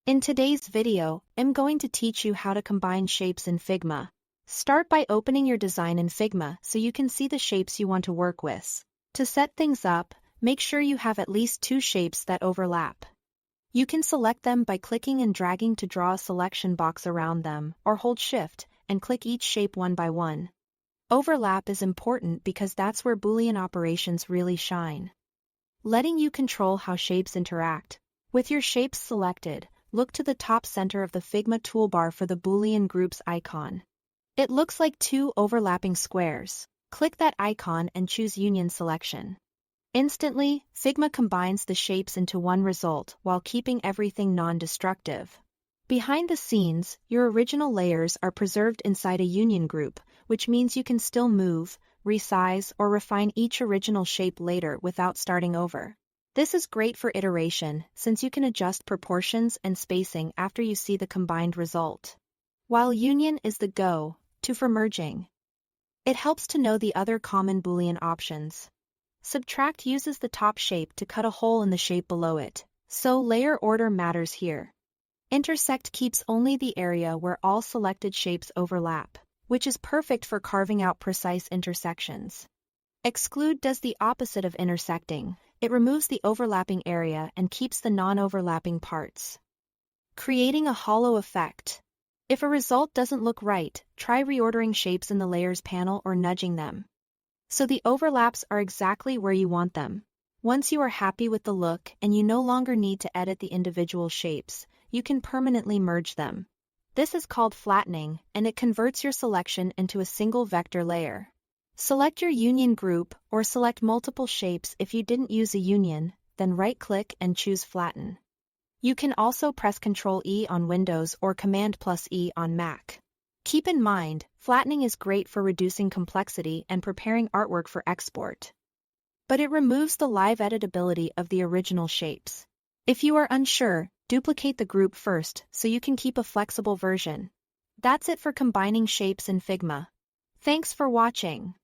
In today's video, I'm going to teach you how to combine shapes in Figma. Start by opening your design in Figma so you can see the shapes you want to work with. To set things up, make sure you have at least two shapes that overlap. You can select them by clicking and dragging to draw a selection box around them, or hold Shift and click each shape one by one. Overlap is important because that's where Boolean operations really shine, letting you control how shapes interact. With your shapes selected, look to the top center of the Figma toolbar for the Boolean groups icon. It looks like two overlapping squares. Click that icon and choose Union Selection. Instantly, Figma combines the shapes into one result while keeping everything non-destructive. Behind the scenes, your original layers are preserved inside a union group, which means you can still move, resize, or refine each original shape later without starting over. This is great for iteration, since you can adjust proportions and spacing after you see the combined result. While Union is the go-to for merging, it helps to know the other common Boolean options. Subtract uses the top shape to cut a hole in the shape below it, so layer order matters here. Intersect keeps only the area where all selected shapes overlap, which is perfect for carving out precise intersections. Exclude does the opposite of intersecting. It removes the overlapping area and keeps the non-overlapping parts, creating a hollow effect. If a result doesn't look right, try reordering shapes in the Layers panel or nudging them so the overlaps are exactly where you want them. Once you are happy with the look and you no longer need to edit the individual shapes, you can permanently merge them. This is called flattening, and it converts your selection into a single vector layer. Select your union group or select multiple shapes if you didn't use a union, then right-click and choose Flatten. You can also press Ctrl-E on Windows or Command+E on Mac. Keep in mind, flattening is great for reducing complexity and preparing artwork for export, but it removes the live editability of the original shapes. If you are unsure, duplicate the group first so you can keep a flexible version. That's it for combining shapes in Figma. Thanks for watching.